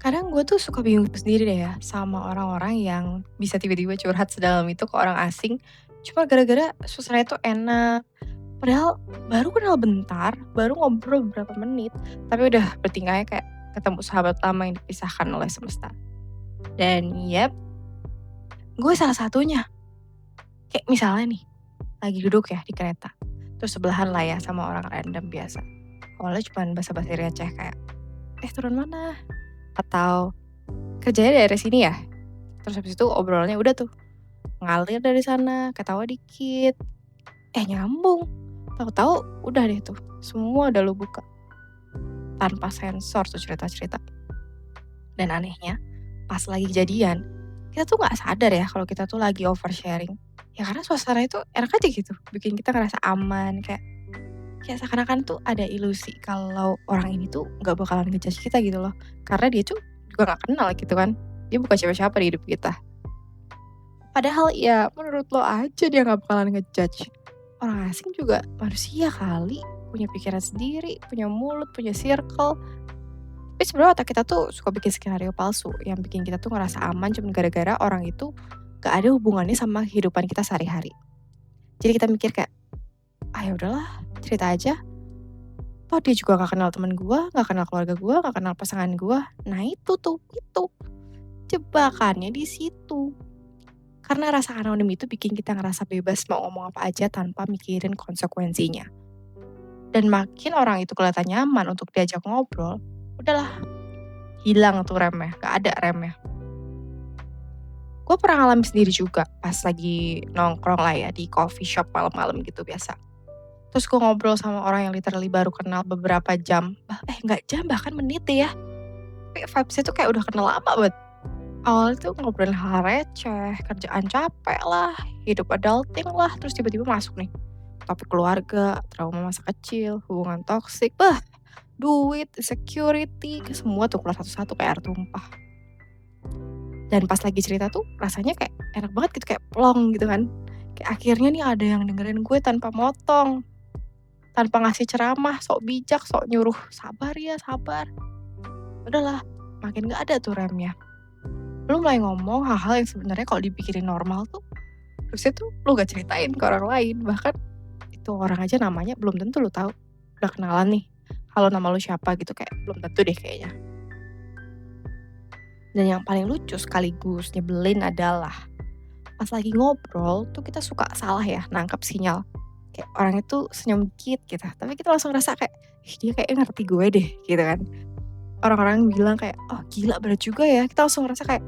Kadang gue tuh suka bingung sendiri deh ya sama orang-orang yang bisa tiba-tiba curhat sedalam itu ke orang asing. Cuma gara-gara suasananya tuh enak. Padahal baru kenal bentar, baru ngobrol beberapa menit, tapi udah bertingkahnya kayak ketemu sahabat lama yang dipisahkan oleh semesta. Dan yep, gue salah satunya. Kayak misalnya nih, lagi duduk ya di kereta. Terus sebelahan lah ya sama orang random biasa. Awalnya cuma basa-basi receh kayak, turun mana? Atau kerjanya daerah sini ya? Terus habis itu obrolannya udah tuh, ngalir dari sana, ketawa dikit, nyambung. Tahu-tahu udah deh tuh, semua udah lu buka. Tanpa sensor tuh cerita-cerita. Dan anehnya, pas lagi kejadian, kita tuh nggak sadar ya kalau kita tuh lagi oversharing. Ya karena suasana itu enak aja gitu, bikin kita ngerasa aman, kayak seakan-akan tuh ada ilusi kalau orang ini tuh nggak bakalan ngejudge kita gitu loh. Karena dia tuh juga nggak kenal gitu kan. Dia bukan siapa-siapa di hidup kita. Padahal ya menurut lo aja dia nggak bakalan ngejudge. Orang asing juga manusia kali, punya pikiran sendiri, punya mulut, punya circle. Tapi sebenarnya otak kita tuh suka bikin skenario palsu yang bikin kita tuh ngerasa aman cuma gara-gara orang itu gak ada hubungannya sama kehidupan kita sehari-hari. Jadi kita mikir kayak, ya udahlah, cerita aja. Toh dia juga gak kenal temen gue, gak kenal keluarga gue, gak kenal pasangan gue. Nah itu jebakannya di situ. Karena rasa anonim itu bikin kita ngerasa bebas mau ngomong apa aja tanpa mikirin konsekuensinya. Dan makin orang itu kelihatan nyaman untuk diajak ngobrol, udahlah, hilang tuh remnya, gak ada remnya. Gue pernah ngalamin sendiri juga pas lagi nongkrong lah ya di coffee shop malam-malam gitu biasa. Terus gue ngobrol sama orang yang literally baru kenal beberapa jam, nggak jam bahkan menit deh ya. Tapi vibes-nya tuh kayak udah kenal lama banget. Awalnya tuh ngobrolin hal receh, kerjaan capek lah, hidup adulting lah, terus tiba-tiba masuk nih. Topik keluarga, trauma masa kecil, hubungan toksik, duit, security, semua tuh keluar satu-satu kayak air tumpah. Dan pas lagi cerita tuh rasanya kayak enak banget gitu, kayak plong gitu kan. Kayak akhirnya nih ada yang dengerin gue tanpa motong, tanpa ngasih ceramah, sok bijak, sok nyuruh sabar ya sabar. Udahlah, makin gak ada tuh remnya. Lu mulai ngomong hal-hal yang sebenarnya kalau dipikirin normal tuh, terusnya tuh lu gak ceritain ke orang lain. Bahkan itu orang aja namanya belum tentu lu tahu. Udah kenalan nih, halo nama lu siapa gitu, kayak belum tentu deh kayaknya. Dan yang paling lucu sekaligus nyebelin adalah pas lagi ngobrol tuh kita suka salah ya nangkep sinyal. Kayak orang itu senyum dikit gitu, tapi kita langsung ngerasa kayak, ih dia kayaknya ngerti gue deh gitu kan. Orang-orang bilang kayak, oh gila berat juga ya. Kita langsung ngerasa kayak,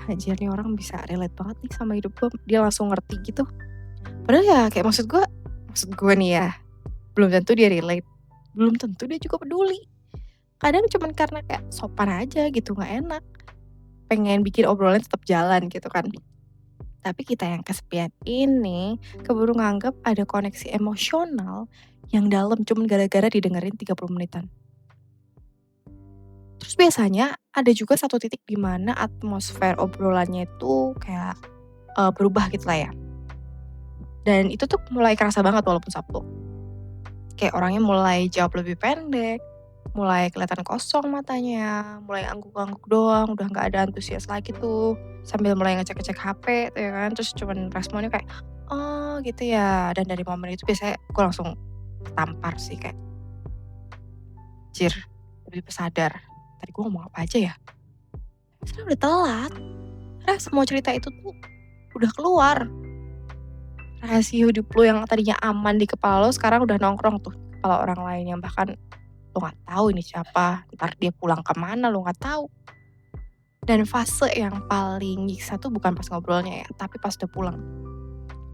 anjir nih orang bisa relate banget nih sama hidup gue. Dia langsung ngerti gitu. Padahal ya kayak maksud gue nih ya, belum tentu dia relate. Belum tentu dia juga peduli. Kadang cuman karena kayak sopan aja gitu, gak enak. Pengen bikin obrolan tetap jalan gitu kan. Tapi kita yang kesepian ini keburu nganggap ada koneksi emosional yang dalam cuman gara-gara didengerin 30 menitan. Terus biasanya ada juga satu titik di mana atmosfer obrolannya itu kayak berubah gitu lah ya. Dan itu tuh mulai kerasa banget walaupun Sabtu. Kayak orangnya mulai jawab lebih pendek, mulai kelihatan kosong matanya, mulai angguk-angguk doang, udah nggak ada antusias lagi tuh. Sambil mulai ngecek-ngecek HP tuh ya kan, terus cuman responnya kayak, oh gitu ya. Dan dari momen itu biasanya gue langsung tampar sih kayak, jir, lebih sadar. Tadi gue ngomong apa aja ya? Sebenarnya udah telat. Karena semua cerita itu tuh udah keluar. Rahasia hidup lu yang tadinya aman di kepala lo sekarang udah nongkrong tuh di kepala orang lain yang bahkan lo nggak tahu ini siapa, ntar dia pulang kemana lo nggak tahu. Dan fase yang paling nyiksa tuh bukan pas ngobrolnya ya, tapi pas udah pulang.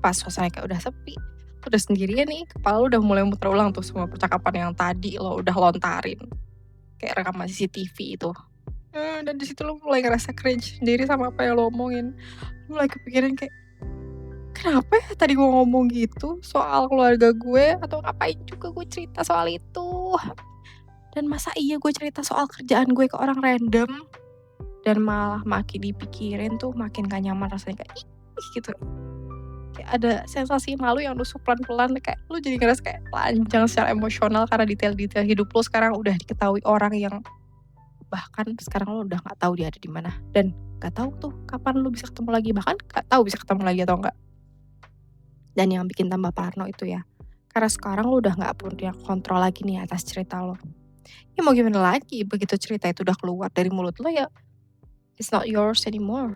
Pas suasana kayak udah sepi, lo udah sendirian nih, kepala lo udah mulai muter ulang tuh semua percakapan yang tadi lo udah lontarin. Kayak rekaman CCTV itu. Dan di situ lo mulai ngerasa cringe sendiri sama apa yang lo omongin. Lo mulai kepikiran kayak, kenapa ya tadi gue ngomong gitu soal keluarga gue, atau ngapain juga gue cerita soal itu. Dan masa iya gue cerita soal kerjaan gue ke orang random, dan malah makin dipikirin tuh makin gak nyaman rasanya kayak ih gitu. Kayak ada sensasi malu yang nusuk pelan-pelan, kayak lu jadi ngerasa kayak panjang secara emosional karena detail-detail hidup lu sekarang udah diketahui orang yang bahkan sekarang lo udah nggak tahu dia ada di mana, dan nggak tahu tuh kapan lo bisa ketemu lagi, bahkan nggak tahu bisa ketemu lagi atau enggak. Dan yang bikin tambah parno itu ya, karena sekarang lo udah nggak punya kontrol lagi nih atas cerita lo. Ya mau gimana lagi, begitu cerita itu udah keluar dari mulut lo ya, it's not yours anymore.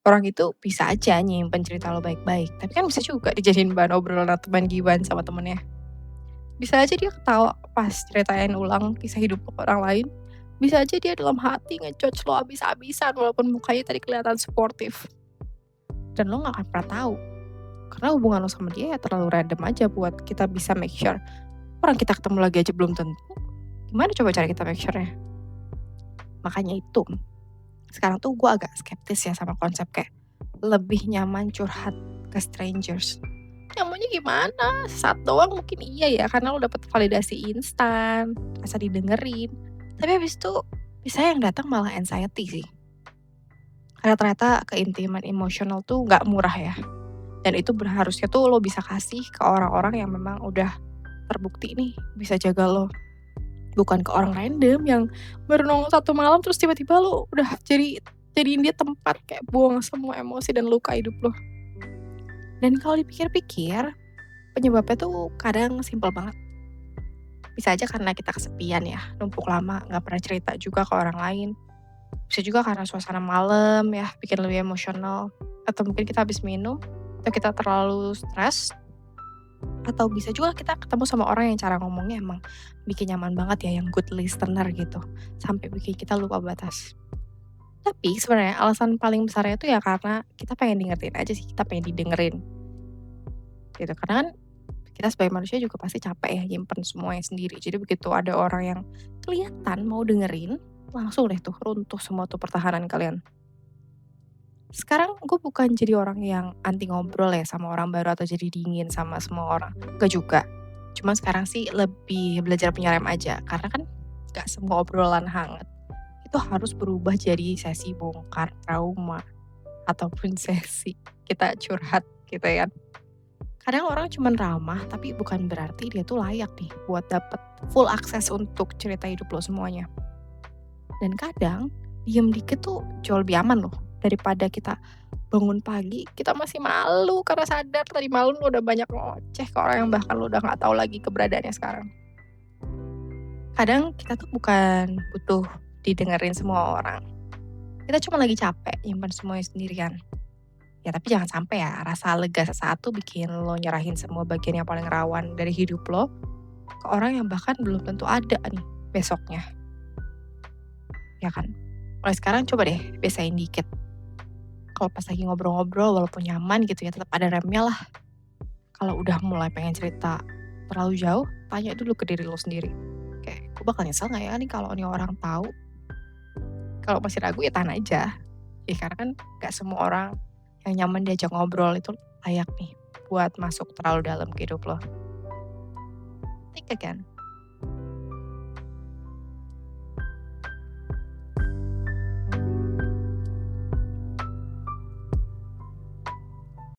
Orang itu bisa aja nyimpen cerita lo baik-baik, tapi kan bisa juga dijadiin bahan obrolan atau bahan gibahan sama temennya. Bisa aja dia ketawa pas ceritain ulang kisah hidup lo ke orang lain. Bisa aja dia dalam hati nge-judge lo abis-abisan walaupun mukanya tadi kelihatan suportif. Dan lo gak akan pernah tahu. Karena hubungan lo sama dia ya terlalu random aja buat kita bisa make sure. Orang kita ketemu lagi aja belum tentu. Gimana coba cara kita make sure-nya? Makanya itu, sekarang tuh gue agak skeptis ya sama konsep kayak lebih nyaman curhat ke strangers. Nyamannya gimana? Sesaat doang mungkin iya ya, karena lo dapet validasi instan, rasa didengerin. Tapi habis itu, bisa yang datang malah anxiety sih. Karena ternyata keintiman emosional tuh nggak murah ya. Dan itu harusnya tuh lo bisa kasih ke orang-orang yang memang udah terbukti nih bisa jaga lo. Bukan ke orang random yang baru nongol satu malam terus tiba-tiba lo udah jadiin dia tempat kayak buang semua emosi dan luka hidup lo. Dan kalau dipikir-pikir, penyebabnya tuh kadang simpel banget. Bisa aja karena kita kesepian ya, numpuk lama, nggak pernah cerita juga ke orang lain. Bisa juga karena suasana malam ya, bikin lebih emosional. Atau mungkin kita habis minum, atau kita terlalu stres. Atau bisa juga kita ketemu sama orang yang cara ngomongnya emang bikin nyaman banget ya, yang good listener gitu. Sampai bikin kita lupa batas. Tapi sebenarnya alasan paling besarnya itu ya karena kita pengen dengerin aja sih, kita pengen didengerin. Gitu, karena kan kita sebagai manusia juga pasti capek ya nyimpen semuanya sendiri. Jadi begitu ada orang yang kelihatan mau dengerin, langsung deh tuh runtuh semua tuh pertahanan kalian. Sekarang gue bukan jadi orang yang anti ngobrol ya sama orang baru atau jadi dingin sama semua orang. Gak juga. Cuma sekarang sih lebih belajar penyerem aja. Karena kan gak semua obrolan hangat itu harus berubah jadi sesi bongkar trauma. Ataupun sesi kita curhat gitu ya. Kadang orang cuman ramah, tapi bukan berarti dia tuh layak nih buat dapet full akses untuk cerita hidup lo semuanya. Dan kadang, diem dikit tuh jauh lebih aman loh. Daripada kita bangun pagi, kita masih malu karena sadar tadi malam lo udah banyak ngoceh ke orang yang bahkan lo udah gak tahu lagi keberadaannya sekarang. Kadang kita tuh bukan butuh didengerin semua orang. Kita cuma lagi capek nyimpan semuanya sendirian. Ya tapi jangan sampai ya rasa lega sesaat tuh bikin lo nyerahin semua bagian yang paling rawan dari hidup lo ke orang yang bahkan belum tentu ada nih besoknya. Ya kan? Mulai sekarang coba deh biasain dikit. Kalau pas lagi ngobrol-ngobrol walaupun nyaman gitu ya tetap ada remnya lah. Kalau udah mulai pengen cerita terlalu jauh, tanya dulu ke diri lo sendiri. Kayak, gue bakal nyesel gak ya nih kalau nih orang tahu? Kalau masih ragu ya tahan aja. Ya karena kan gak semua orang yang nyaman diajak ngobrol itu layak nih buat masuk terlalu dalam ke hidup lo. Think again.